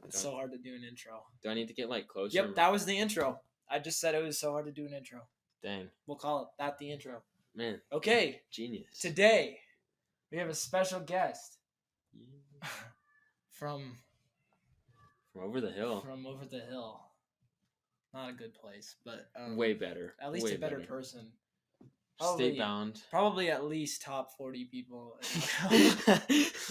It's so hard to do an intro. Do I need to get like closer? Yep, that was the intro. I just said it was so hard to do an intro. Dang. We'll call it that the intro. Man. Okay. Genius. Today, we have a special guest. Yeah. From over the hill. From over the hill. Not a good place, but way better. At least way a better person. State bound. Probably at least top 40 people.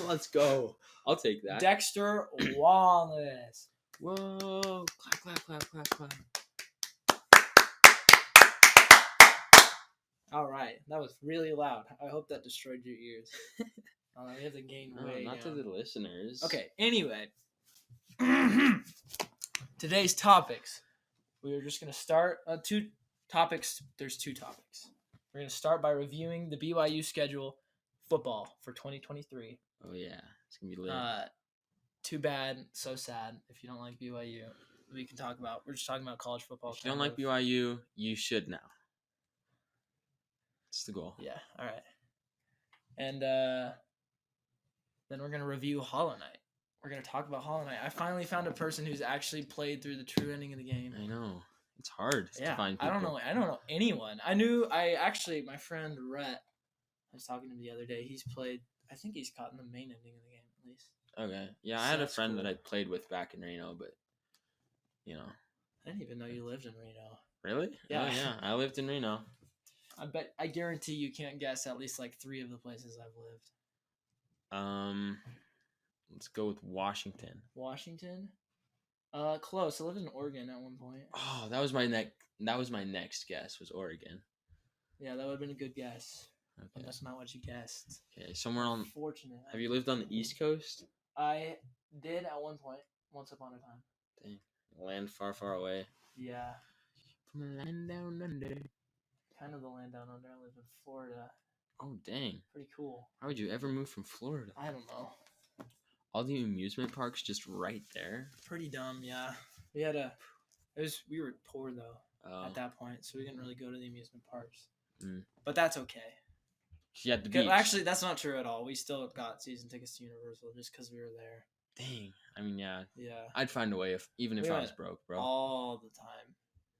Let's go. I'll take that. Dexter Wallace. Whoa. Clap, clap, clap, clap, clap. All right. That was really loud. I hope that destroyed your ears. We have to gain way not down. to the listeners. Okay. Anyway. Today's topics. We are just going to start two topics. There's two topics. We're going to start by reviewing the BYU schedule football for 2023. Oh, yeah. It's going to be lit. Too bad. So sad. If you don't like BYU, we can talk about. We're just talking about college football. If you don't like BYU, you should now. It's the goal. Yeah. All right. And then we're going to review Hollow Knight. We're going to talk about Hollow Knight. I finally found a person who's actually played through the true ending of the game. I know. It's hard to find people. I don't know anyone. My friend Rhett, I was talking to him the other day. He's played, I think he's caught in the main ending of the game at least. Okay. Yeah, I had a friend that I played with back in Reno, but, you know. I didn't even know you lived in Reno. Really? Yeah. Oh, yeah. I lived in Reno. I guarantee you can't guess at least like 3 of the places I've lived. Let's go with Washington. Washington? Close. I lived in Oregon at one point. Oh, that was my next guess was Oregon. Yeah, that would have been a good guess. Okay. But that's not what you guessed. Okay, somewhere on. Unfortunate. Have you lived on the East Coast? I did at one point, once upon a time. Dang, land far, far away. Yeah. From a land down under. Kind of the land down under. I live in Florida. Oh, dang. Pretty cool. How would you ever move from Florida? I don't know. All the amusement parks just right there. Pretty dumb, yeah. We were poor though at that point, so we didn't really go to the amusement parks. But that's okay. Yeah, the beach. Actually, that's not true at all. We still got season tickets to Universal just because we were there. Dang. I mean, yeah. Yeah. I'd find a way even if I was broke, bro. All the time.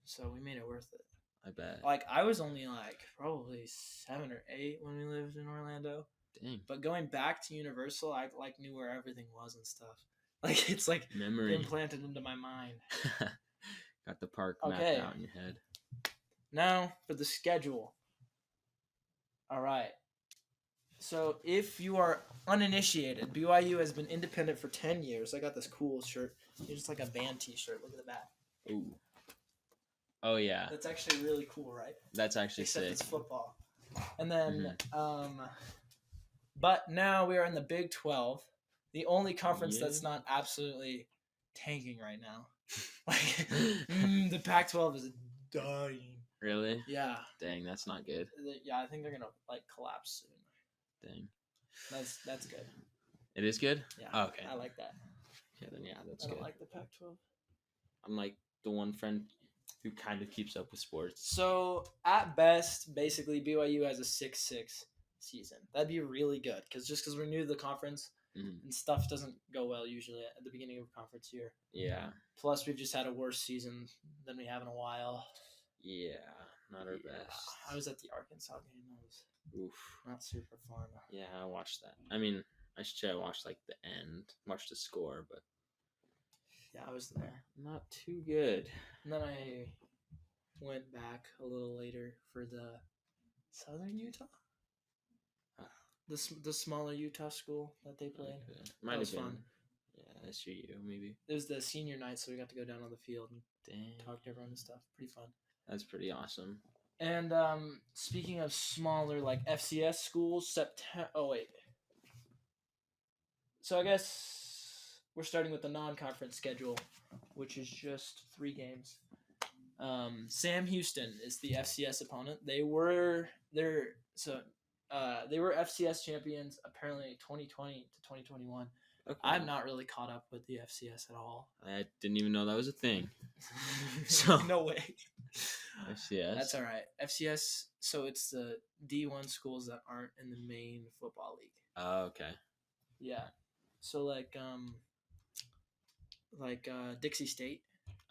So we made it worth it. I bet. Like, I was only like probably 7 or 8 when we lived in Orlando. Dang. But going back to Universal, I like knew where everything was and stuff. Like, it's like memory implanted into my mind. Got the park mapped out in your head. Now for the schedule. All right. So if you are uninitiated, BYU has been independent for 10 years. I got this cool shirt. It's just like a band t-shirt. Look at the back. Ooh. Oh, yeah. That's actually really cool, right? That's actually Except sick. It's football. And then, but now we are in the Big 12, the only conference that's not absolutely tanking right now. Like, the Pac-12 is dying. Really? Yeah. Dang, that's not good. Yeah, I think they're gonna like collapse soon. Dang. That's good. It is good? Yeah. Oh, okay. I like that. Okay, then that's good. I good. don't like the Pac-12. I'm like the one friend who kind of keeps up with sports. So at best, basically BYU has a 6-6 season. That'd be really good because we're new to the conference and stuff doesn't go well usually at the beginning of a conference year. Yeah. Plus, we've just had a worse season than we have in a while. Yeah, not our best. I was at the Arkansas game. That was not super fun. Yeah, I watched that. I mean, I should say I watched like the end, watched the score, but yeah, I was there. Not too good. And then I went back a little later for the Southern Utah. The smaller Utah school that they played. Might have been fun. Yeah, SUU maybe. It was the senior night, so we got to go down on the field and talk to everyone and stuff. Pretty fun. That's pretty awesome. And speaking of smaller like FCS schools, So I guess we're starting with the non-conference schedule, which is just 3 games. Sam Houston is the FCS opponent. They were FCS champions apparently 2020 to 2021. Okay. I'm not really caught up with the FCS at all. I didn't even know that was a thing. So no way. FCS. That's all right. FCS. So it's the D1 schools that aren't in the main football league. Oh, okay. Yeah. So like like Dixie State.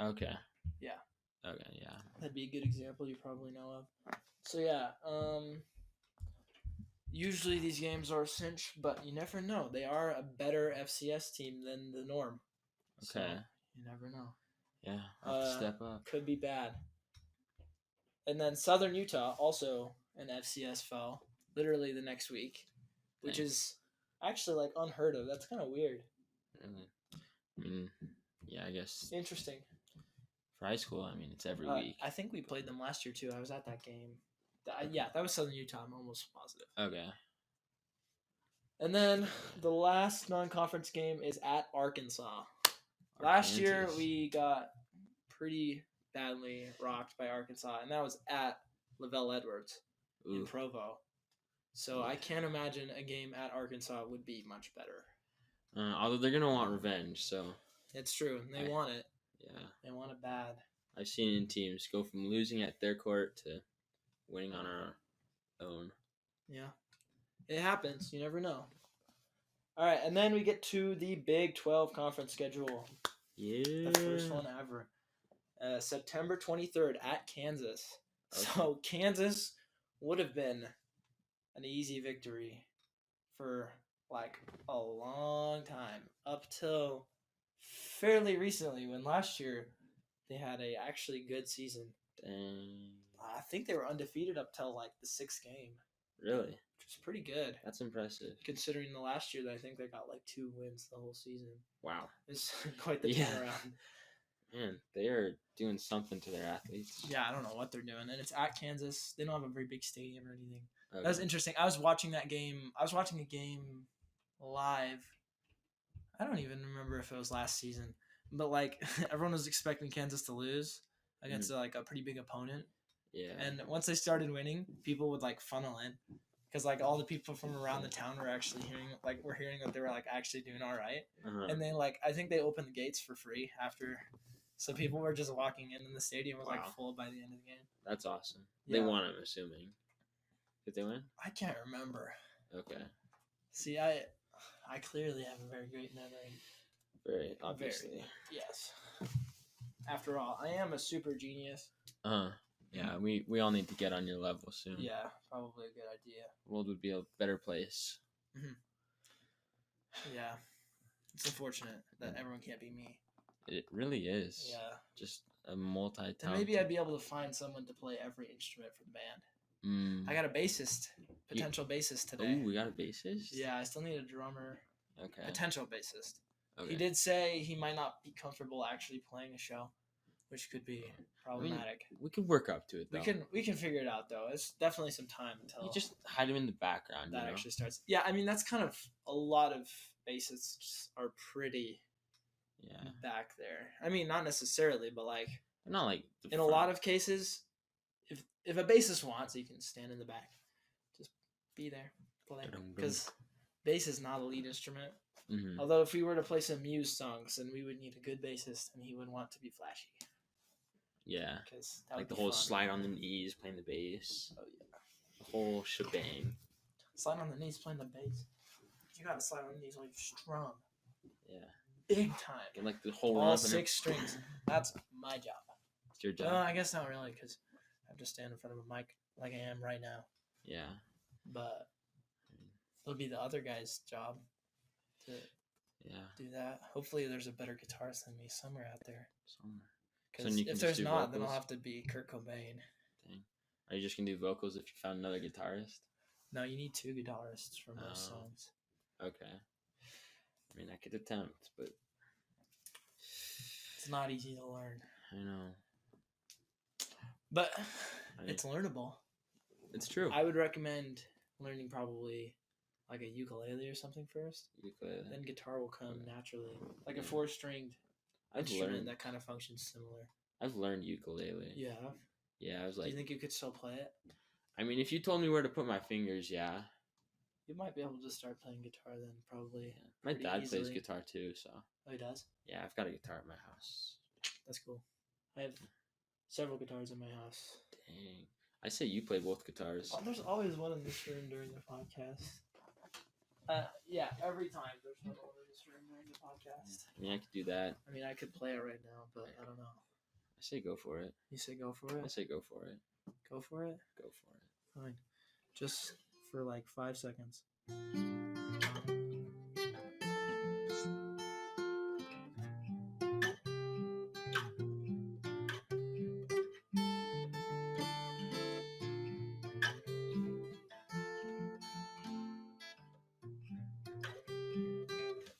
Okay. Yeah. Okay. Yeah. That'd be a good example you probably know of. So yeah, usually these games are a cinch, but you never know. They are a better FCS team than the norm. So Okay. you never know. Yeah. I'll have to step up. Could be bad. And then Southern Utah, also an FCS fell, literally the next week, which Dang. is actually like unheard of. That's kind of weird. Really? I mean, yeah. I guess Interesting. for high school, I mean, it's every week. I think we played them last year too. I was at that game. Yeah, that was Southern Utah. I'm almost positive. Okay. And then the last non-conference game is at Arkansas. Last year Arkansas. we got pretty badly rocked by Arkansas, and that was at Lavelle Edwards in Ooh. Provo. So I can't imagine a game at Arkansas would be much better. Although they're gonna want revenge, so It's true. They want it. yeah. They want it bad. I've seen in teams go from losing at their court to winning on our own. Yeah. It happens. You never know. All right, and then we get to the Big 12 conference schedule. Yeah. The first one ever. September 23rd at Kansas. Okay. So Kansas would have been an easy victory for like a long time, up till fairly recently, when last year they had a actually good season. Dang. I think they were undefeated up till like the 6th game, Really? which is pretty good That's impressive. considering the last year that I think they got like 2 wins the whole season. Wow. It's quite the Yeah. turnaround. Man, they are doing something to their athletes. Yeah, I don't know what they're doing, and it's at Kansas. They don't have a very big stadium or anything. Okay. That was interesting. I was watching that game. I was watching a game live. I don't even remember if it was last season, but like everyone was expecting Kansas to lose against like a pretty big opponent. Yeah. And once they started winning, people would like funnel in because like all the people from around the town were actually hearing that they were like actually doing all right. Uh-huh. And then like I think they opened the gates for free after, so people were just walking in, and the stadium was like Wow. full by the end of the game. That's awesome. Yeah. They won, I'm assuming. Did they win? I can't remember. Okay. See, I clearly have a very great memory. Very obviously. Yes. After all, I am a super genius. Yeah, we all need to get on your level soon. Yeah, probably a good idea. The world would be a better place. Yeah. It's unfortunate that everyone can't be me. It really is. Yeah. Just a multi-talented. Then maybe I'd be able to find someone to play every instrument for the band. I got a bassist, potential bassist today. Oh, we got a bassist? Yeah, I still need a drummer. Okay. Potential bassist. Okay. He did say he might not be comfortable actually playing a show, which could be problematic. We can work up to it, though. We can figure it out, though. It's definitely some time until You just hide him in the background, that you know? actually starts. Yeah, I mean, that's kind of a lot of bassists are pretty back there. I mean, not necessarily, but like Not like the in front. a lot of cases, if a bassist wants, he can stand in the back, just be there, play, because bass is not a lead instrument. Mm-hmm. Although if we were to play some Muse songs, then we would need a good bassist, and he would want to be flashy. Yeah. Because Like the whole slide on the knees, playing the bass. Oh yeah. The whole shebang. Slide on the knees, playing the bass. You gotta slide on the knees like strum. Yeah. Big time. Get like the whole all 6 strings. That's my job. It's your job. I guess not really, because I have to stand in front of a mic like I am right now. Yeah. But it'll be the other guy's job to do that. Hopefully there's a better guitarist than me somewhere out there. Because if there's not, then I'll have to be Kurt Cobain. Dang. Are you just going to do vocals if you found another guitarist? No, you need 2 guitarists for most songs. Okay. I mean, I could attempt, but it's not easy to learn. I know. But it's learnable. It's true. I would recommend learning probably like a ukulele or something first. Ukulele. Then guitar will come naturally. Like a 4-stringed instrument that kind of functions similar. I've learned ukulele. Yeah. Yeah, I was like... Do you think you could still play it? I mean, if you told me where to put my fingers, yeah. You might be able to start playing guitar then, probably. Yeah. My dad plays guitar too, so... Oh, he does? Yeah, I've got a guitar at my house. That's cool. I have several guitars in my house. Dang. I say you play both guitars. Oh, there's always one in this room during the podcast. Yeah, every time there's one in this room during the podcast. I mean, I could do that. I mean, I could play it right now, but I don't know. I say go for it. You say go for I it? say go for it. Go for it? Go for it. Fine. Just for like 5 seconds.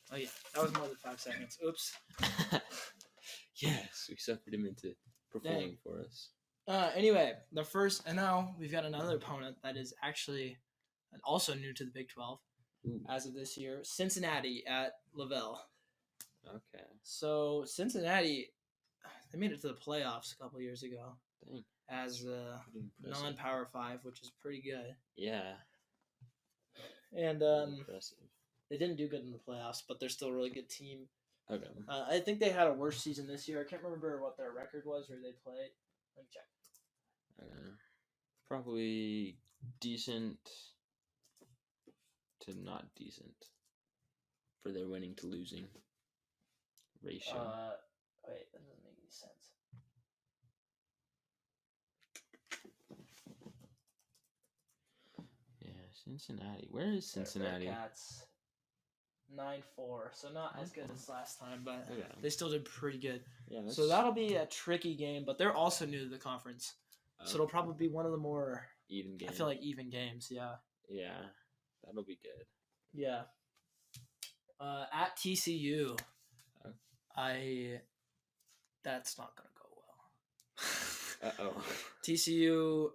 Oh, yeah. That was more than 5 seconds. Oops. Yes, we suckered him into performing Dang. for us. Anyway, and now we've got another opponent that is actually also new to the Big 12 Ooh. as of this year. Cincinnati at Lavelle. Okay. So Cincinnati, they made it to the playoffs a couple years ago Dang. as a Pretty impressive. non-Power 5, which is pretty good. Yeah. And Impressive. they didn't do good in the playoffs, but they're still a really good team. Okay. I think they had a worse season this year. I can't remember what their record was or they played. Let me check. Probably decent to not decent for their winning to losing ratio. Wait, that doesn't make any sense. Yeah, Cincinnati. Where is Cincinnati? Bearcats 9-4, so not as good as last time, but Okay. they still did pretty good. Yeah. So that'll be a tricky game, but they're also new to the conference, so it'll probably be one of the more even games. I feel like even games. Yeah. Yeah, that'll be good. Yeah. At TCU, that's not gonna go well. TCU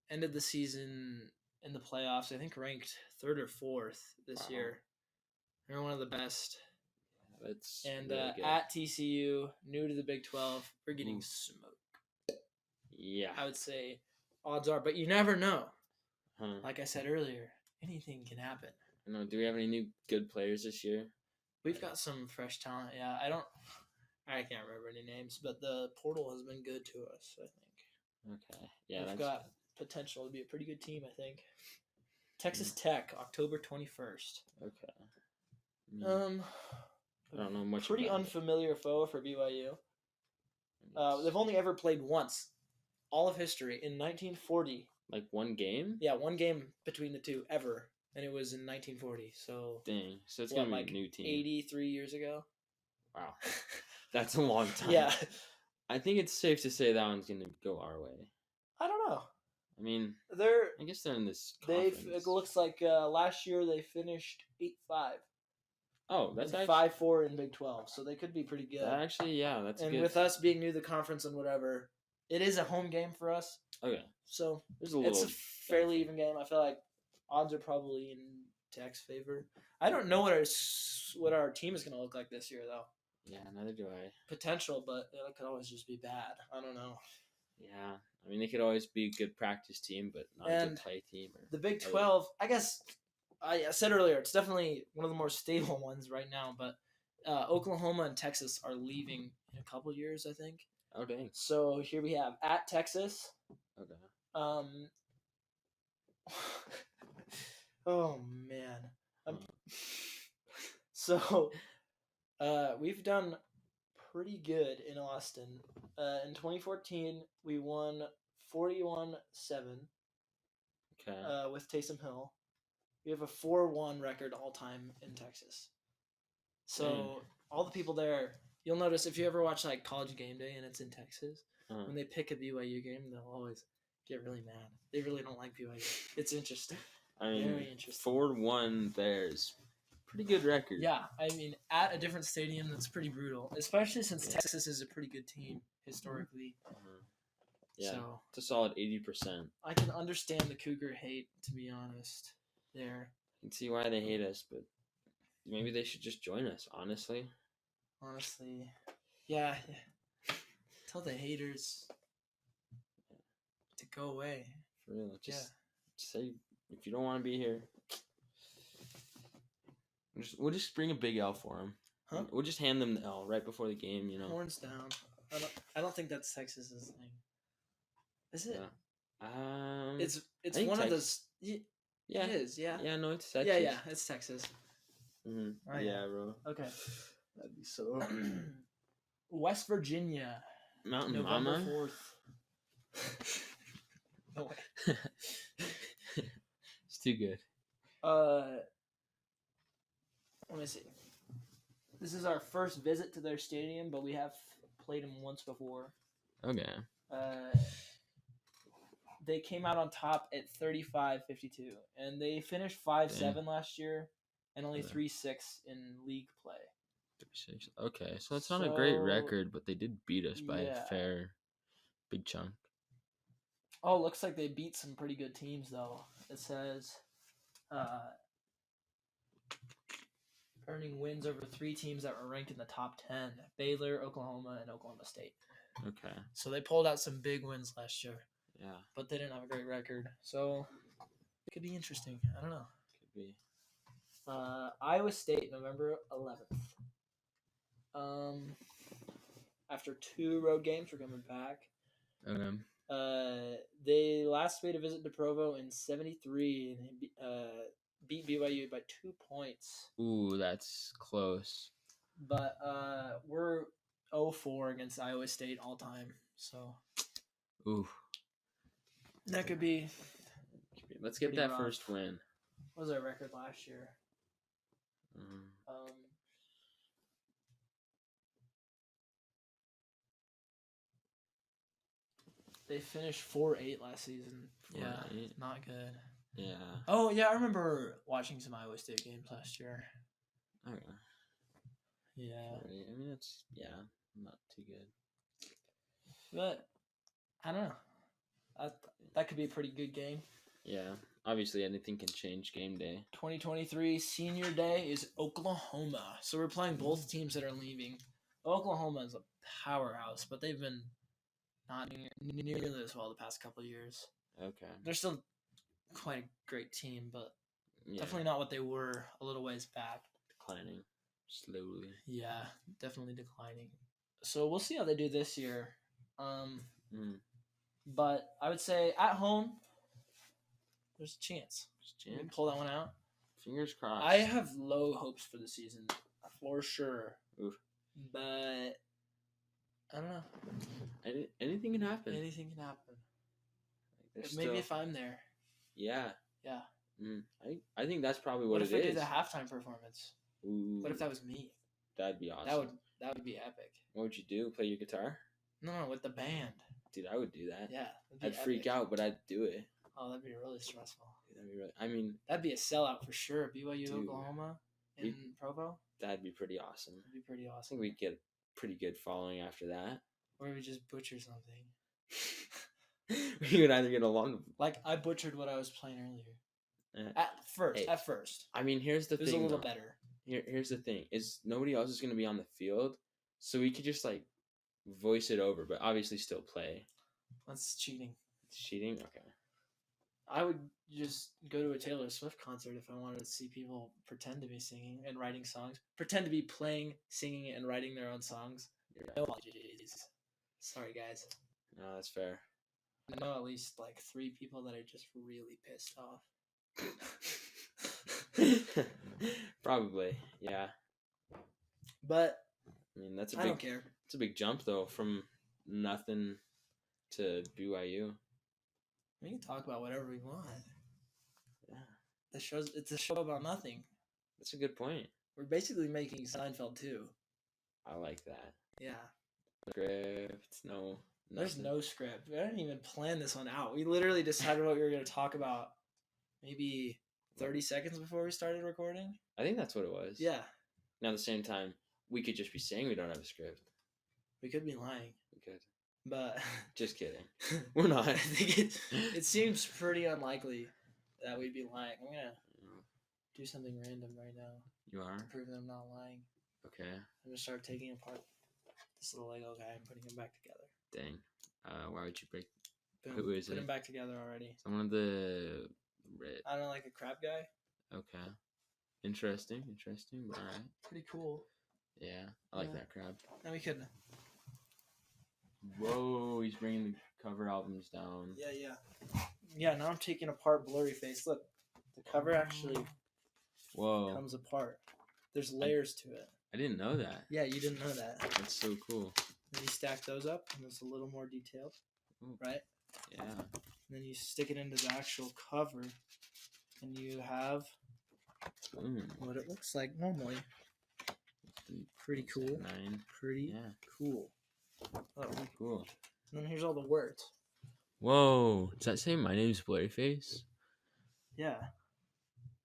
ended the season in the playoffs, I think ranked 3rd or 4th this year. They're one of the best. That's and really good. at TCU, new to the Big 12, we're getting smoked. Yeah. I would say odds are, but you never know. Huh. Like I said earlier, anything can happen. I know. Do we have any new good players this year? We've got some fresh talent. Yeah, I can't remember any names, but the portal has been good to us, I think. Okay. Yeah, We've got potential to be a pretty good team, I think. Texas Tech, October 21st. Okay. I don't know much. Pretty unfamiliar foe for BYU. They've only ever played once, all of history, in 1940. Like one game? Yeah, one game between the two ever, and it was in 1940. So dang, so it's gonna be like a new team. 83 years ago. Wow, that's a long time. Yeah, I think it's safe to say that one's gonna go our way. I don't know. I mean, I guess they're in this conference. It looks like last year they finished 8-5. Oh, that's 5-4 in Big 12, so they could be pretty good. Actually, yeah, that's and good. with us being new to the conference and whatever, it is a home game for us. Okay, so it's a fairly even game. I feel like odds are probably in Tech's favor. I don't know what our team is going to look like this year, though. Yeah, neither do I. Potential, but it could always just be bad. I don't know. Yeah, I mean, they could always be a good practice team, but not a good play team. The Big 12, I guess, I said earlier, it's definitely one of the more stable ones right now, but Oklahoma and Texas are leaving in a couple years, I think. Oh, dang. So here we have at Texas. Okay. Oh, man. So we've done pretty good in Austin. In 2014, we won 41-7 with Taysom Hill. We have a 4-1 record all time in Texas. So all the people there, you'll notice if you ever watch like College Game Day and it's in Texas, when they pick a BYU game, they'll always get really mad. They really don't like BYU. It's interesting. I mean, very interesting. 4-1 there's pretty good record. Yeah, I mean, at a different stadium, that's pretty brutal, especially since Texas is a pretty good team historically. Yeah, so, it's a solid 80%. I can understand the Cougar hate, to be honest. There, I can see why they hate us, but maybe they should just join us. Honestly, yeah. Tell the haters to go away. For real, just say if you don't want to be here. We'll just bring a big L for them. Huh? We'll just hand them the L right before the game. You know, horns down. I don't think that's Texas's thing. Is it? Yeah. It's one of those. Yeah, it is. Yeah. Yeah, no, it's Texas. Yeah, it's Texas. Mm-hmm. Oh, yeah, bro. Okay. That'd be so. West Virginia, Mountain November Mama. 4th. No way. It's too good. Let me see. This is our first visit to their stadium, but we have played them once before. Okay. They came out on top at 35-52, and they finished 5-7 last year, and only 3-6 in league play. 36. Okay, so it's not a great record, but they did beat us by a fair, big chunk. Oh, looks like they beat some pretty good teams, though. It says earning wins over 3 teams that were ranked in the top 10: Baylor, Oklahoma, and Oklahoma State. Okay. So they pulled out some big wins last year. Yeah. But they didn't have a great record. So it could be interesting. I don't know. Could be. Iowa State, November 11th. After 2 road games, we're coming back. Okay. They last made a visit to Provo in 73 and beat BYU by 2 points. Ooh, that's close. But we're 0-4 against Iowa State all time. So ooh. That could be. Let's get that rough. first win. What was our record last year? They finished 4-8 last season. 4-8. Yeah, not good. Yeah. Oh yeah, I remember watching some Iowa State games last year. Okay. Yeah. 4-8. I mean, it's not too good. But I don't know. That could be a pretty good game. Yeah. Obviously, anything can change game day. 2023 senior day is Oklahoma. So we're playing both teams that are leaving. Oklahoma is a powerhouse, but they've been not nearly as well the past couple of years. Okay. They're still quite a great team, but definitely not what they were a little ways back. Declining slowly. Yeah, definitely declining. So we'll see how they do this year. But I would say at home, there's a chance. We can pull that one out. Fingers crossed. I have low hopes for the season, for sure. Oof. But I don't know. Anything can happen. Anything can happen. Maybe if I'm there. Yeah. Yeah. I think that's probably what it is. What if I did the halftime performance? Ooh. What if that was me? That'd be awesome. That would be epic. What would you do? Play your guitar? No, with the band. Dude, I would do that. Yeah. I'd freak out, but I'd do it. Oh, that'd be really stressful. That'd be a sellout for sure. BYU, Oklahoma, in Provo. That'd be pretty awesome. That'd be pretty awesome. I think we'd get a pretty good following after that. Or we just butcher something. We would either get along. Like I butchered what I was playing earlier. At first. I mean, here's the thing. It was a little better. Here's the thing: is nobody else is going to be on the field, so we could just like voice it over, but obviously still play. That's cheating. It's cheating. Okay. I would just go to a Taylor Swift concert if I wanted to see people pretend to be singing and writing songs. Pretend to be playing, singing, and writing their own songs. Yeah. No apologies. Sorry, guys. No, that's fair. I know at least like 3 people that are just really pissed off. Probably, yeah. But I mean, I don't care. It's a big jump though from nothing to BYU. We can talk about whatever we want. Yeah. It's a show about nothing. That's a good point. We're basically making Seinfeld too. I like that. Yeah. Script, no. There's no script. We didn't even plan this one out. We literally decided what we were going to talk about maybe 30 seconds before we started recording. I think that's what it was. Yeah. Now, at the same time, we could just be saying we don't have a script. We could be lying. We could. But just kidding. We're not. I think it seems pretty unlikely that we'd be lying. I'm going to do something random right now. You are? To prove that I'm not lying. Okay. I'm going to start taking apart this little Lego guy and putting him back together. Dang. Why would you break? Boom. Who is it? Put him back together already. Someone of the red. I don't know, like a crab guy. Okay. Interesting. All right. Pretty cool. Yeah, I like that crab. Now we could. Whoa, he's bringing the cover albums down. Yeah, now I'm taking apart Blurry Face. Look, the cover actually comes apart. There's layers to it. I didn't know that. Yeah, you didn't know that. That's so cool. Then you stack those up, and it's a little more detailed, Ooh. right? Yeah. Then you stick it into the actual cover, and you have what it looks like normally. Pretty cool. 9. Pretty cool. Oh, Cool. and then here's all the words. Whoa. Does that say my name's Blurryface? Yeah.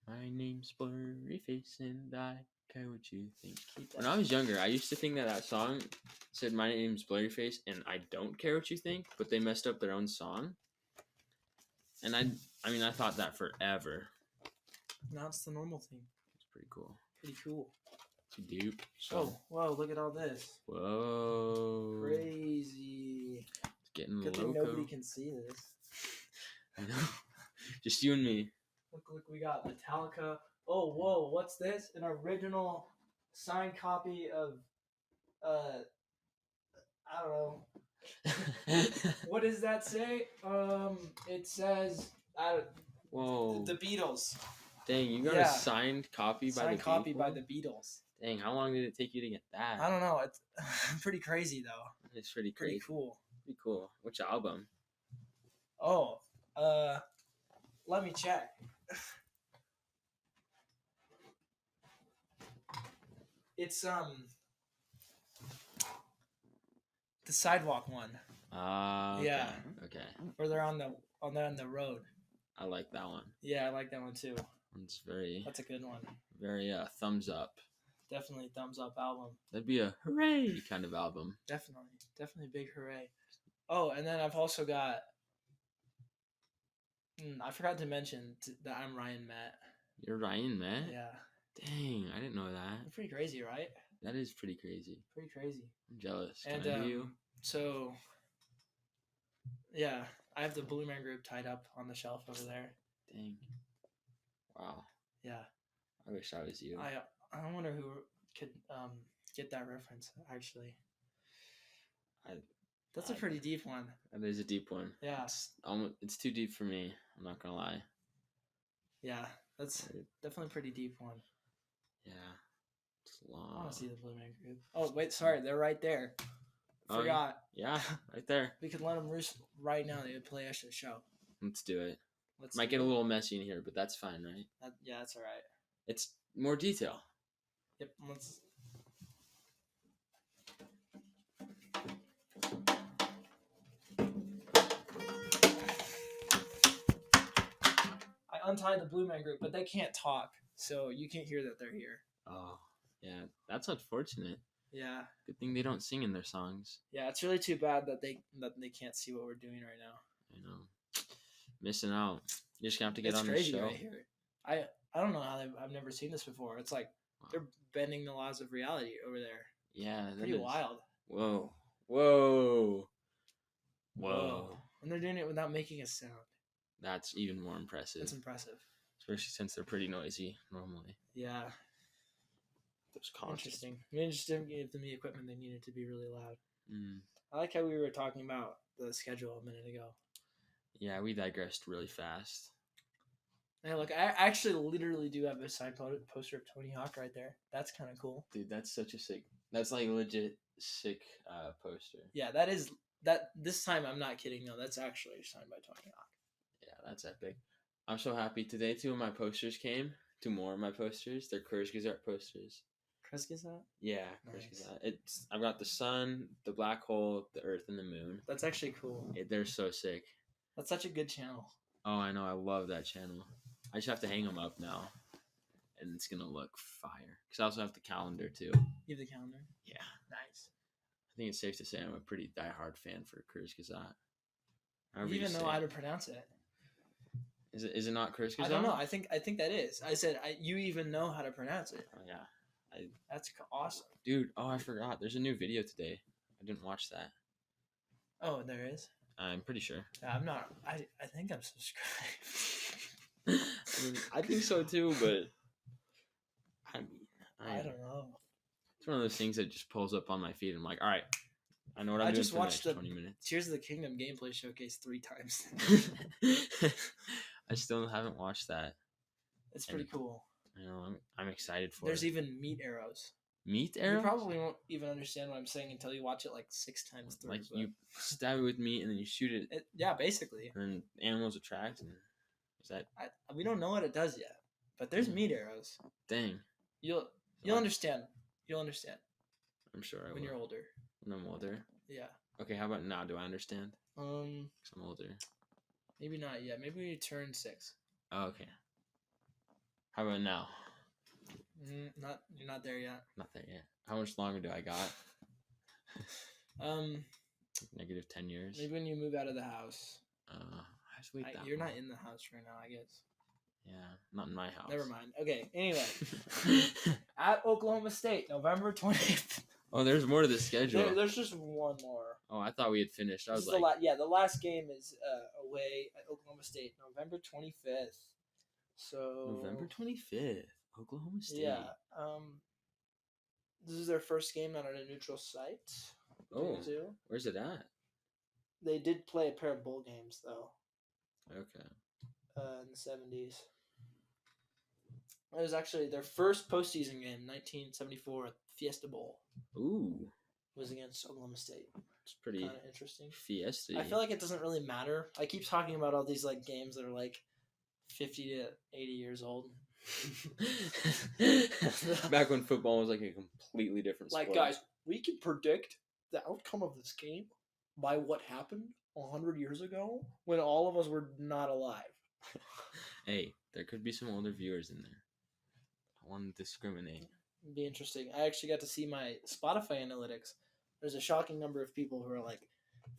My name's Blurryface and I care what you think. Keep that. When I was younger, I used to think that song said my name's Blurryface and I don't care what you think, but they messed up their own song. And I thought that forever. Now it's the normal thing. It's pretty cool. Pretty cool. Too deep. So. Oh, whoa, look at all this. Whoa. Crazy. It's getting Good loco. thing nobody can see this. I know. Just you and me. Look, we got Metallica. Oh, whoa, what's this? An original signed copy of, I don't know. What does that say? It says, Whoa. the Beatles. Dang, you got a signed copy by the Beatles? Signed copy by the Beatles. Dang, how long did it take you to get that? I don't know. It's pretty crazy, though. It's pretty crazy. Pretty cool. Pretty cool. Which album? Oh, let me check. It's the Sidewalk one. Okay. Yeah. Okay. Where they're on the road. I like that one. Yeah, I like that one too. It's very. That's a good one. Very thumbs up. Definitely thumbs up album. That'd be a hooray kind of album. Definitely big hooray. Oh, and then I've also got. I forgot to mention that I'm Ryan Matt. You're Ryan Matt? Yeah. Dang, I didn't know that. That's pretty crazy, right? That is pretty crazy. Pretty crazy. I'm jealous. Can And I be you? so, yeah, I have the Blue Man Group tied up on the shelf over there. Dang. Wow. Yeah. I wish I was you. I wonder who could get that reference, actually. That's a pretty deep one. That is a deep one. Yeah. It's too deep for me. I'm not gonna lie. Yeah, that's definitely a pretty deep one. Yeah. It's long. I want to see the Blue Man Group. Oh, wait, sorry. They're right there. Forgot. Yeah, right there. We could let them roost right now. They would play us a show. Let's do it. Might get a little messy in here, but that's fine, right? Yeah, that's all right. It's more detail. Yep, let's... I untied the Blue Man Group, but they can't talk, so you can't hear that they're here. Oh, yeah, that's unfortunate. Yeah. Good thing they don't sing in their songs. Yeah, it's really too bad that they can't see what we're doing right now. I know. Missing out. You're just gonna have to get on the show. It's crazy right here. I don't know how I've never seen this before. It's like they're bending the laws of reality over there. Yeah, pretty wild. Whoa. And they're doing it without making a sound. That's even more impressive. That's impressive. Especially since they're pretty noisy normally. Yeah. Interesting. They just didn't give them the equipment they needed to be really loud. I like how we were talking about the schedule a minute ago. Yeah, we digressed really fast. Hey, look, I actually literally do have a signed poster of Tony Hawk right there. That's kind of cool. Dude, that's such a sick... That's like a legit sick poster. Yeah, this time I'm not kidding, though. That's actually signed by Tony Hawk. Yeah, that's epic. I'm so happy. Today, 2 of my posters came. 2 more of my posters. They're Courage Gazette posters. Courage Gazette? Yeah, Courage Gazette. I've got the sun, the black hole, the earth, and the moon. That's actually cool. They're so sick. That's such a good channel. Oh, I know. I love that channel. I just have to hang them up now. And it's going to look fire. Because I also have the calendar, too. You have the calendar? Yeah. Nice. I think it's safe to say I'm a pretty diehard fan for Courage Gazette. You even know how to pronounce it. Is it not Courage Gazette? I don't know. I think that is. I said you even know how to pronounce it. Oh, yeah. That's awesome. Dude, I forgot. There's a new video today. I didn't watch that. Oh, there is? I'm pretty sure. I'm not. I think I'm subscribed. I think so too, but I don't know. It's one of those things that just pulls up on my feed. I'm like, all right, I know what I'm doing for the next 20 minutes. Tears of the Kingdom gameplay showcase 3 times. I still haven't watched that. It's pretty cool. You know, I'm excited for There's it. even meat arrows. Meat You arrows? probably won't even understand what I'm saying until you watch it like 6 times through. Like but you stab it with meat and then you shoot it, yeah, basically. and then animals attract. And is that We don't know what it does yet, but there's meat arrows. dang? You'll understand. You'll understand I'm sure I when will. you're older. When I'm older. Yeah. Okay, how about now? Do I understand? 'Cause I'm older. Maybe not yet. Maybe when you turn 6. Oh, okay. How about now? You're not there yet. Not there yet. How much longer do I got? Negative 10 years. Maybe when you move out of the house. I have to wait that You're long. not in the house right now, I guess. Yeah, not in my house. Never mind. Okay. Anyway, at Oklahoma State, November 20th. Oh, there's more to the schedule. There's just one more. Oh, I thought we had finished. I was This like, is the last game is away at Oklahoma State, November 25th. So November 25th, Oklahoma State. Yeah. This is their first game on a neutral site. Oh, where's it at? They did play a pair of bowl games though. Okay. In the 70s. It was actually their first postseason game, 1974 Fiesta Bowl. Ooh. Was against Oklahoma State. It's pretty kind of interesting. Fiesta. I feel like it doesn't really matter. I keep talking about all these like games that are like 50 to 80 years old. Back when football was like a completely different sport. Like, guys, we can predict the outcome of this game by what happened 100 years ago when all of us were not alive. Hey, there could be some older viewers in there. I want to discriminate. It'd be interesting. I actually got to see my Spotify analytics. There's a shocking number of people who are like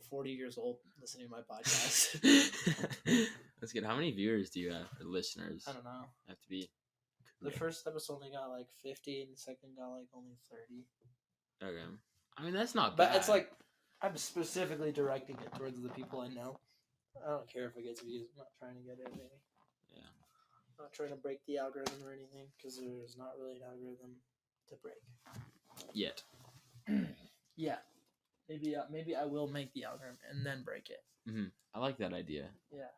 40 years old listening to my podcast. That's good. How many viewers do you have for listeners? I don't know. Have to be. The first episode only got like 50, and the second got like only 30. Okay. I mean, that's not bad. But it's like, I'm specifically directing it towards the people I know. I don't care if it gets views. I'm not trying to get anything. Yeah. I'm not trying to break the algorithm or anything, because there's not really an algorithm to break. Yet. Yeah. Maybe I will make the algorithm and then break it. Mm-hmm. I like that idea. Yeah.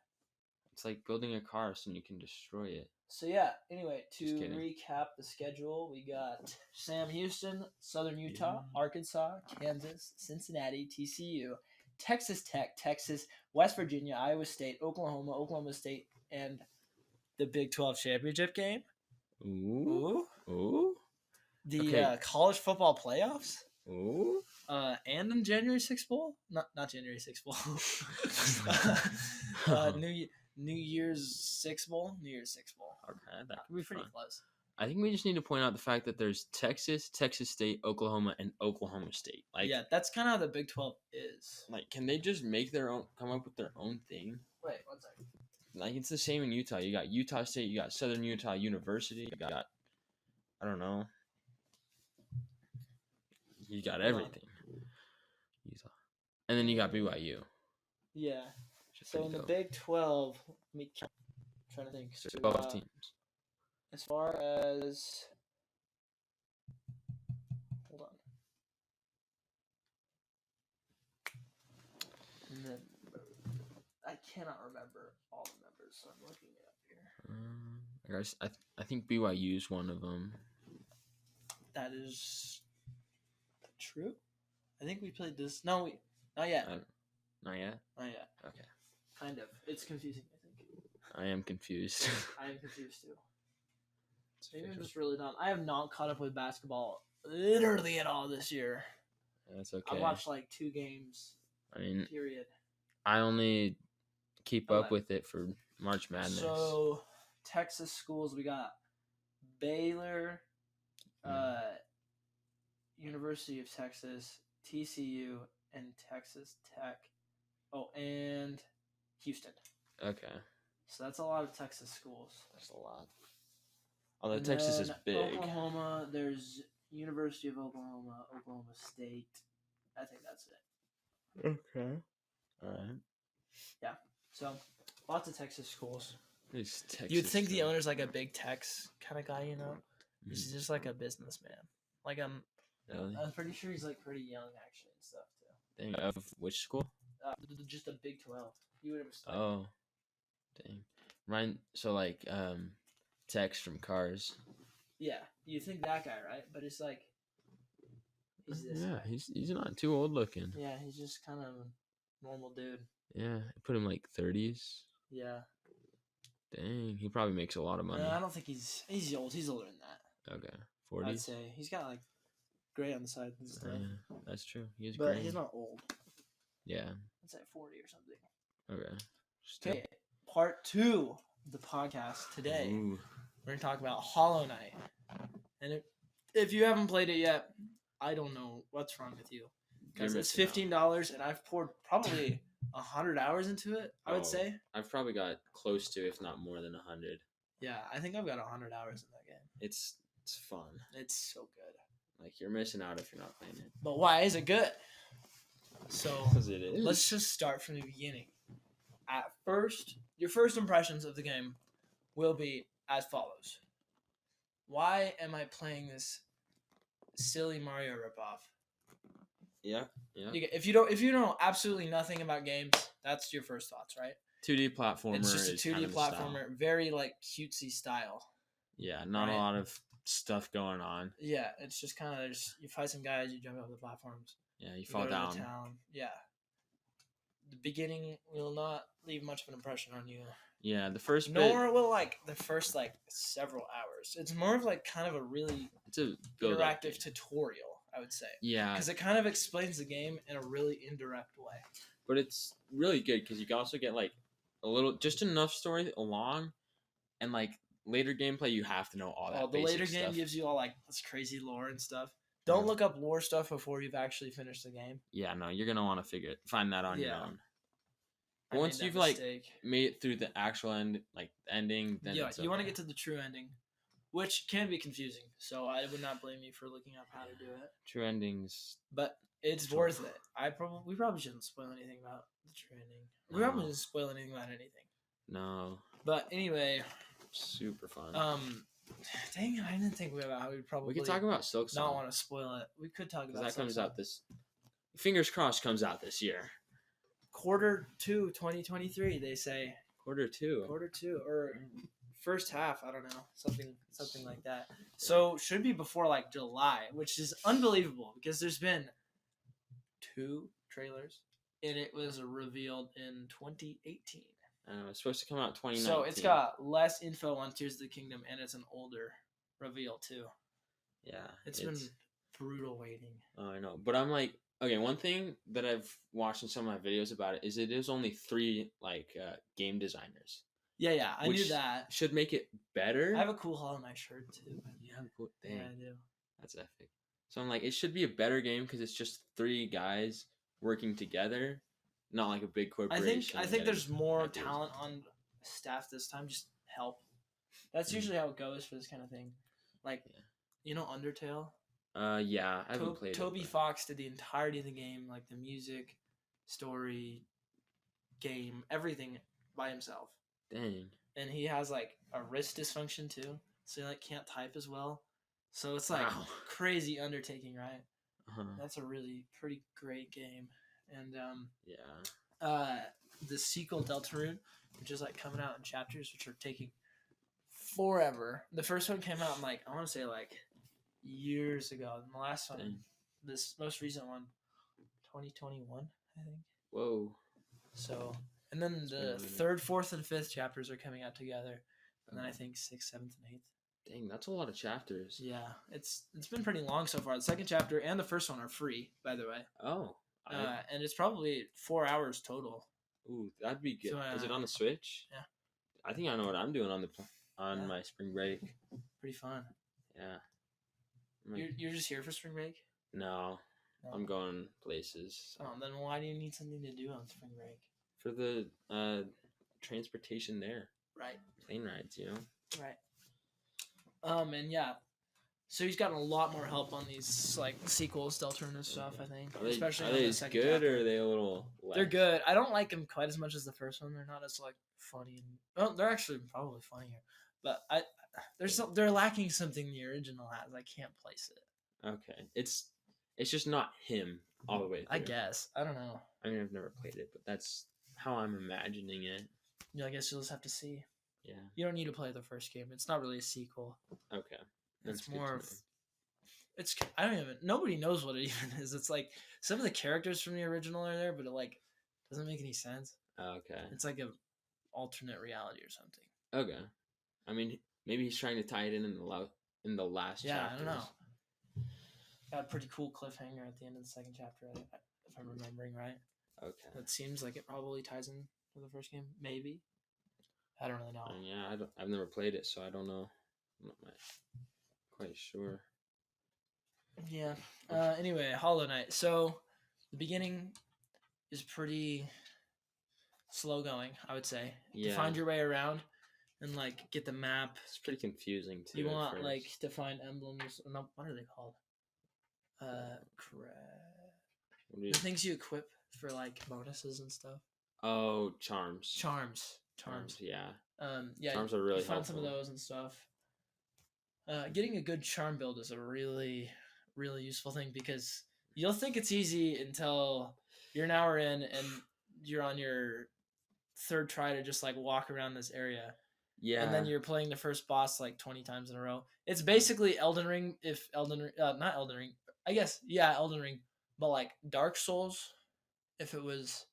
It's like building a car so you can destroy it. So yeah, anyway, to recap the schedule, we got Sam Houston, Southern Utah, Arkansas, Kansas, Cincinnati, TCU, Texas Tech, Texas, West Virginia, Iowa State, Oklahoma State, and the Big 12 championship game. Ooh. Ooh. The college football playoffs. Ooh. And in January 6th Bowl? Not January 6th Bowl. New Year's 6 Bowl? New Year's 6 Bowl. Okay, that could be pretty close. I think we just need to point out the fact that there's Texas, Texas State, Oklahoma, and Oklahoma State. Like, yeah, that's kind of how the Big 12 is. Like, can they just make their own, come up with their own thing? Wait, one second. Like, it's the same in Utah. You got Utah State, you got Southern Utah University, you got, I don't know. You got everything. Utah. And then you got BYU. Yeah. So in the Big 12, I'm trying to think. So 12 teams. As far as... Hold on. And then, I cannot remember all the members, so I'm looking it up here. I think BYU is one of them. That is true. I think we played this. No, not yet. Not yet? Not yet. Okay. Kind of. It's confusing, I think. I am confused. I am confused too. Maybe I'm just really dumb. I have not caught up with basketball literally at all this year. That's okay. I watched like 2 games. I mean, period. I only keep up with it for March Madness. So, Texas schools, we got Baylor, University of Texas, TCU, and Texas Tech. Oh, and Houston. Okay. So that's a lot of Texas schools. That's a lot. Although Texas is big. Oklahoma, there's University of Oklahoma, Oklahoma State. I think that's it. Okay. All right. Yeah. So, lots of Texas schools. Texas You'd think the owner's like a big Tex kind of guy, you know? He's just like a businessman. Like, really? I'm pretty sure he's like pretty young actually and stuff too. Dang, of which school? Just a Big 12. You would have started. Oh, dang. So like Tex from Cars. Yeah, you think that guy, right? But it's like He's this Yeah, guy. he's not too old looking. Yeah, he's just kind of a normal dude. Yeah, put him like 30s. Yeah. Dang, he probably makes a lot of money. I don't think he's old. He's older than that. Okay, I'd 40s. say he's got like gray on the side and stuff. Yeah, that's true. He's But great. he's not old. Yeah. I'd say 40 or something. Okay. Still. Okay, part 2 of the podcast today. Ooh. We're gonna talk about Hollow Knight. And if you haven't played it yet, I don't know what's wrong with you. Because You're it's missing $15 and I've poured probably 100 hours into it, I would Oh. say. I've probably got close to, if not more than 100. Yeah, I think I've got 100 hours in that game. It's fun. It's so good. Like, you're missing out if you're not playing it. But why is it good? So 'Cause it is. let's just start from the beginning. At first, your first impressions of the game will be as follows. Why am I playing this silly Mario ripoff? Yeah. Yeah. If you know absolutely nothing about games, that's your first thoughts, right? 2D platformer. It's just a is 2D kind of the style. platformer, very like cutesy style. Yeah, not Right. a lot of stuff going on. Yeah, it's just kind of you fight some guys, you jump over the platforms, Yeah, you you fall go to down. the town. Yeah, the beginning will not leave much of an impression on you. Yeah, the first bit. Nor will like the first like several hours. It's more of like kind of a really It's a build-up interactive game. tutorial, I would say, Yeah, because it kind of explains the game in a really indirect way. but it's really good because you can also get like a little, just enough story along, and like later gameplay, you have to know all that. The later basic game stuff. gives you all like this crazy lore and stuff. Don't Yeah. look up lore stuff before you've actually finished the game. Yeah, no, you're gonna want to find that on your Yeah. own. I Once made that you've like mistake. made it through the actual ending, then Yeah, it's you want to okay. get to the true ending, which can be confusing. So I would not blame you for looking up how to do it. True endings. But it's Sure. worth it. We probably shouldn't spoil anything about the true ending. We probably No. shouldn't spoil anything about anything. No, But anyway, super fun. dang it, I didn't think about how we'd probably we could talk about Silk not Song want to spoil it. We could talk because about that comes Silksong. out this. Fingers crossed, comes out this year. Quarter 2, 2023. They say Quarter 2. quarter 2 or first half. I don't know, something like that. So should be before like July, which is unbelievable because there's been 2 trailers and it was revealed in 2018. It's supposed to come out 2019. So it's got less info on Tears of the Kingdom and it's an older reveal too. Yeah, It's been brutal waiting. Oh, I know, but I'm like, okay. One thing that I've watched in some of my videos about it is only 3 like game designers. Yeah, I knew Which that. should make it better. I have a cool Hollow Knight shirt too. Yeah, cool. Dang, Yeah, I do. that's epic. So I'm like, it should be a better game because it's just 3 guys working together, not like a big corporation. I think there's more ideas. talent on staff this time. Just help. That's usually how it goes for this kind of thing. Like, you know, Undertale. Yeah, I haven't played Toby it. but- Fox did the entirety of the game, like the music, story, game, everything by himself. Dang. And he has like a wrist dysfunction too, so he like can't type as well. So it's like Wow. crazy undertaking, right? Uh-huh. That's a really pretty great game. And Yeah. the sequel Deltarune, which is like coming out in chapters, which are taking forever. The first one came out in like, I want to say like years ago. And the last one, Dang. this most recent one, 2021, I think. Whoa. So, and then been a the minute. 3rd, 4th, and 5th chapters are coming out together. And then I think 6th, 7th, and 8th. Dang, that's a lot of chapters. Yeah, it's been pretty long so far. The 2nd chapter and the 1st one are free, by the way. Oh. And it's probably 4 hours total. Ooh, that'd be good. So, Is it on the Switch? yeah. I think I know what I'm doing on Yeah. my spring break. Pretty fun. Yeah. I'm like, You're just here for spring break? no, No. I'm going places Oh, then why do you need something to do on spring break? for the transportation there, Right. plane rides. You know. Right. And yeah. So he's gotten a lot more help on these like sequels, Deltarune and stuff, I think. Especially are on they the as 2nd good chapter. or are they a little? Less? They're good. I don't like them quite as much as the first one. They're not as like funny. Well, they're actually probably funnier, but they're lacking something the original has. I can't place it. Okay, it's just not him all the way through. I guess. I don't know. I mean, I've never played it, but that's how I'm imagining it. Yeah, I guess you'll just have to see. Yeah. You don't need to play the first game. It's not really a sequel. Okay. It's That's good more to of know. I don't even. Nobody knows what it even is. It's like some of the characters from the original are there, but it like doesn't make any sense. Okay. It's like a alternate reality or something. Okay. I mean, maybe he's trying to tie it in the last Yeah, chapters. I don't know. Got a pretty cool cliffhanger at the end of the second chapter, if I'm remembering right. Okay. It seems like it probably ties in to the first game. Maybe. I don't really know. Yeah, I've never played it, so I don't know. I'm not quite sure. Yeah. Anyway, Hollow Knight. So the beginning is pretty slow going, I would say. Yeah. To find your way around and like get the map. It's pretty confusing too. You at want first. like to find emblems. No, what are they called? The things you equip for like bonuses and stuff. Oh, charms. Charms. Yeah. Yeah. Charms are really you find helpful. some of those and stuff. Getting a good charm build is a really, really useful thing because you'll think it's easy until you're an hour in and you're on your third try to just like walk around this area. Yeah. And then you're playing the first boss like 20 times in a row. It's basically Elden Ring if Elden Ring, not Elden Ring. I guess, yeah, Elden Ring. But like Dark Souls, if it was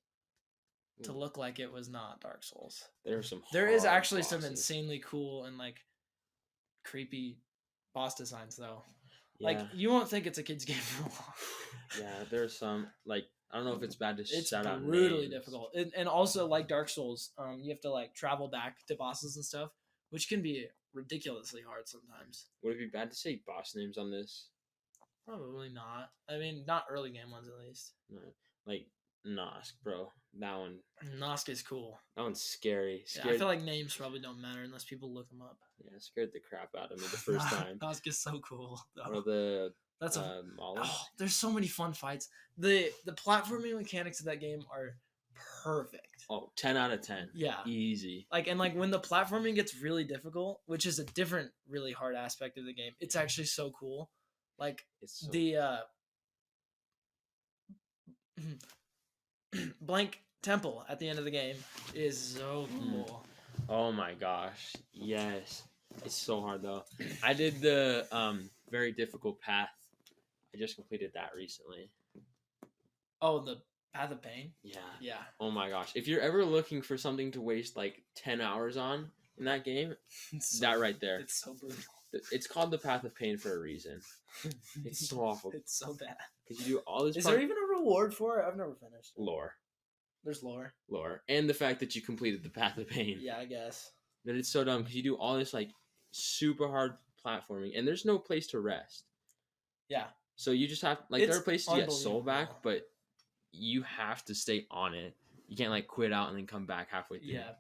to look like it was not Dark Souls. There is actually bosses. some insanely cool and like creepy boss designs though. Yeah. Like you won't think it's a kid's game for long. Yeah, there's some like I don't know if it's bad to It's shout out brutally names. difficult, and also like Dark Souls, you have to like travel back to bosses and stuff, which can be ridiculously hard sometimes. Would it be bad to say boss names on this? Probably not. I mean, not early game ones at least. No, like Nosk, bro. That one. Nosk is cool. That one's scary. Yeah, I feel like names probably don't matter unless people look them up. Yeah, it scared the crap out of me the first time. Nosk is so cool. Though. Or that's Wallace. Oh, there's so many fun fights. The platforming mechanics of that game are perfect. Oh, 10 out of 10. Yeah. Easy. Like when the platforming gets really difficult, which is a different really hard aspect of the game, it's actually so cool. Like it's so the blank temple at the end of the game is so cool. Oh my gosh. Yes. It's so hard though. I did the very difficult path. I just completed that recently. Oh, the Path of Pain? Yeah. Yeah. Oh my gosh. If you're ever looking for something to waste like 10 hours on in that game, that right there. It's so brutal. It's called the Path of Pain for a reason. It's so awful. It's so bad. Because you do all this. Is there even a reward for it? I've never finished. Lore. There's lore. And the fact that you completed the Path of Pain. Yeah, I guess. But it's so dumb because you do all this like super hard platforming and there's no place to rest. Yeah. So you just have like there are places to get soul back, but you have to stay on it. You can't like quit out and then come back halfway through. Yeah.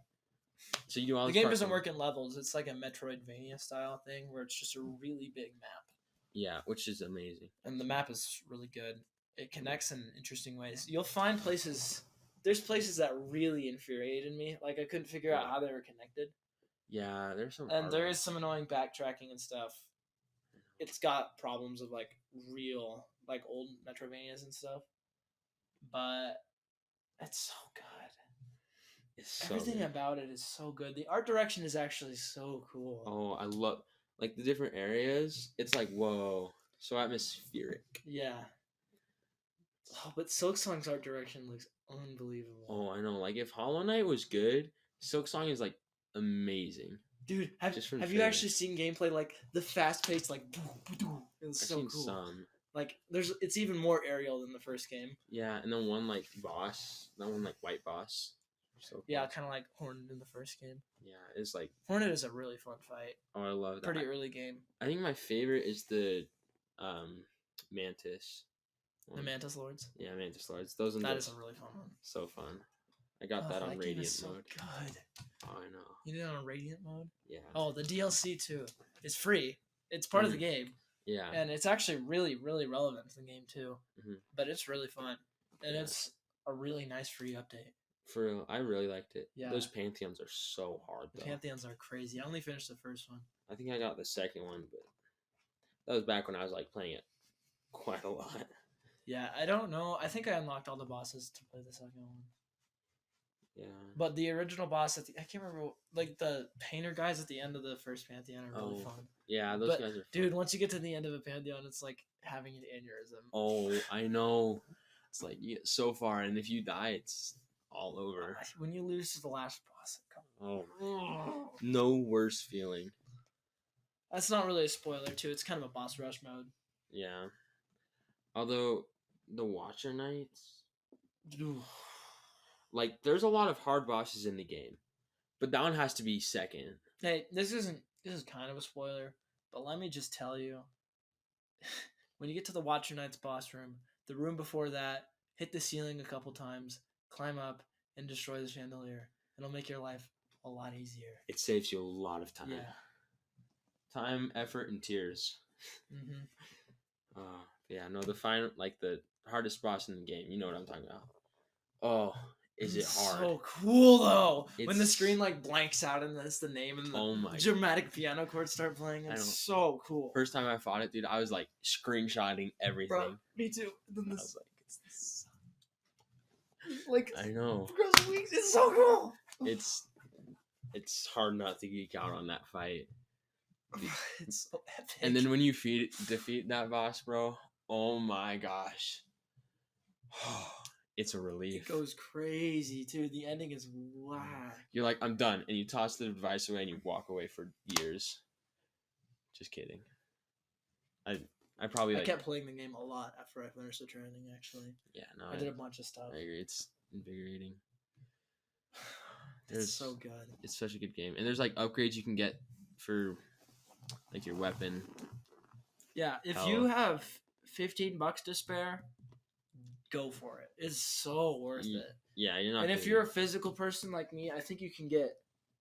So you do all the this game doesn't work in levels. It's like a Metroidvania style thing where it's just a really big map. Yeah, which is amazing. And the map is really good. It connects in interesting ways. You'll find places. There's places that really infuriated me. Like I couldn't figure out how they were connected. Yeah, there's some. And there is some annoying backtracking and stuff. It's got problems of like real, like old Metroidvanias and stuff. But it's so good. Everything about it is so good. The art direction is actually so cool. Oh, I love like the different areas. It's like whoa, so atmospheric. Yeah. Oh, but Silksong's art direction looks unbelievable. Oh, I know. Like if Hollow Knight was good, Silksong is like amazing. Dude, have you actually seen gameplay like the fast paced like? It's so cool. Some. Like it's even more aerial than the first game. Yeah, and then one like boss, that one like white boss. So cool. Yeah, kind of like Hornet in the first game. Yeah, it's like Hornet is a really fun fight. Oh, I love that. Pretty early game. I think my favorite is the Mantis. One. The Mantis Lords. Yeah, Mantis Lords. That is a really fun one. So fun. I got that on Radiant mode. Good. Oh, I know. You did it on Radiant mode? Yeah. Oh, the DLC too. It's free. It's part of the game. Yeah. And it's actually really, really relevant to the game too. Mm-hmm. But it's really fun. And it's a really nice free update. For real, I really liked it. Yeah. Those Pantheons are so hard though. The Pantheons are crazy. I only finished the first one. I think I got the second one, but that was back when I was like playing it quite a lot. Yeah, I don't know. I think I unlocked all the bosses to play the second one. Yeah. But the original boss I can't remember, like the painter guys at the end of the first Pantheon are really fun. Yeah, those guys are fun. Dude, once you get to the end of a Pantheon, it's like having an aneurysm. Oh, I know. It's like you get so far, and if you die, it's all over. When you lose to the last boss, Oh, no worse feeling. that's not really a spoiler too. It's kind of a boss rush mode. Yeah. Although the Watcher Knights, like, there's a lot of hard bosses in the game, but that one has to be second. Hey, this is kind of a spoiler, but let me just tell you, when you get to the Watcher Knights boss room, the room before that, hit the ceiling a couple times, climb up, and destroy the chandelier. It'll make your life a lot easier. It saves you a lot of time. Yeah. Time, effort, and tears. Mm-hmm. Yeah, no, the final, like, the hardest boss in the game. You know what I'm talking about. Oh, is it hard? So cool though. When the It's- screen like blanks out and that's the name and the Oh my dramatic piano chords start playing. I It's know. so cool. First time I fought it, dude, I was like screenshotting everything. Bro, me too. And then I this, was like, I know. across the weeks, it's so cool. It's hard not to geek out on that fight. It's so epic. And then when you defeat that boss, bro, oh my gosh. It's a relief. it goes crazy too. The ending is whack. You're like, I'm done. And you toss the device away and you walk away for years. Just kidding. I probably I like. kept playing the game a lot after I finished the training. Actually, Yeah, no. I did a bunch of stuff. I agree. It's invigorating. It's so good. It's such a good game. And there's like upgrades you can get for like your weapon. Yeah, if Hell. you have $15 to spare, go for it. It's so worth it. Yeah, you're not. And if you're a physical person like me, I think you can get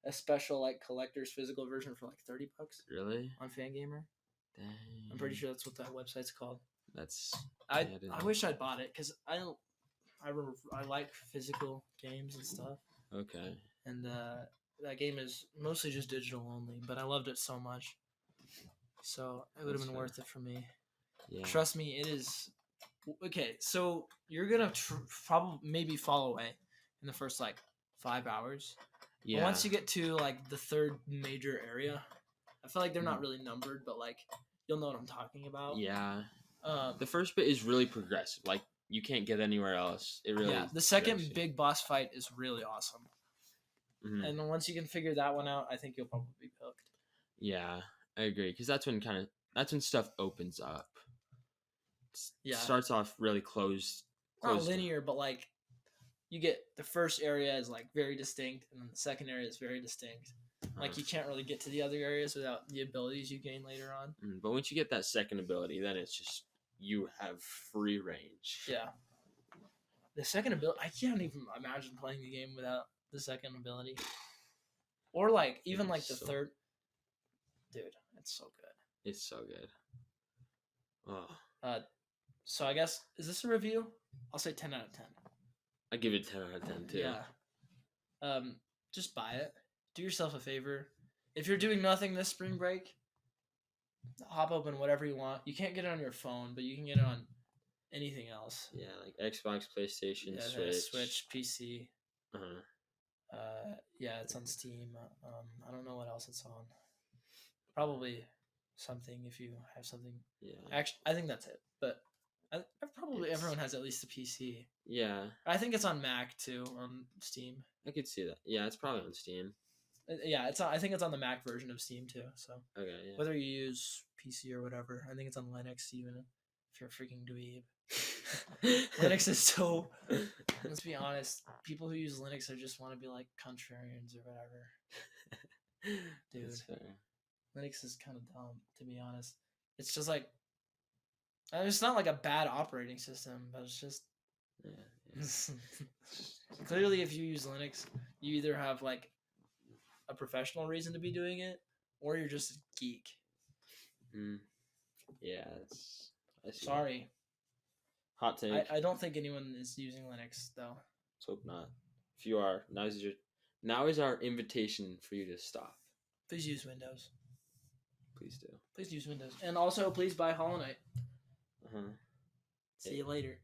a special like collector's physical version for like $30 really on Fangamer. Dang. I'm pretty sure that's what that website's called. That's. I didn't I know. wish I'd bought it because I like physical games and stuff. Okay. And that game is mostly just digital only, but I loved it so much. So it would have That's been fair. worth it for me. Yeah. Trust me, it is. Okay, so you're gonna probably maybe fall away in the first like 5 hours. Yeah. But once you get to like the third major area, I feel like they're not really numbered, but like you'll know what I'm talking about. Yeah. The first bit is really progressive. Like you can't get anywhere else. It really. Yeah. The second directs you. big boss fight is really awesome, Mhm. and then once you can figure that one out, I think you'll probably be hooked. Yeah, I agree. Because that's when stuff opens up. Yeah. Starts off really closed. Not linear, but like you get the first area is like very distinct, and then the second area is very distinct. Like you can't really get to the other areas without the abilities you gain later on. But once you get that second ability, then it's just you have free range. Yeah. The second ability, I can't even imagine playing the game without the second ability. Or like even like the third. Dude, it's so good. It's so good. Oh. So I guess is this a review? I'll say 10 out of 10. I give it 10 out of 10 too. Yeah. Just buy it. Do yourself a favor. If you're doing nothing this spring break, hop open whatever you want. You can't get it on your phone, but you can get it on anything else. Yeah, like Xbox, PlayStation, Yeah, Switch, PC. Uh-huh. Yeah, it's on Steam. I don't know what else it's on. Probably something if you have something. Yeah. Actually, I think that's it. But everyone has at least a PC. Yeah. I think it's on Mac too on Steam. I could see that. Yeah, it's probably on Steam. Yeah, I think it's on the Mac version of Steam too. So Okay, yeah. whether you use PC or whatever, I think it's on Linux even if you're a freaking dweeb. Linux is so. Let's be honest. People who use Linux just want to be like contrarians or whatever. Dude, That's fair. Linux is kind of dumb to be honest. It's just like. It's not like a bad operating system, but it's just. Yeah. Clearly, if you use Linux, you either have like a professional reason to be doing it, or you're just a geek. Yeah, Sorry. Hot take. I don't think anyone is using Linux though. Let's hope not. If you are, now is our invitation for you to stop. Please use Windows. Please do. Please use Windows, and also please buy Hollow Knight. Uh-huh. See you later.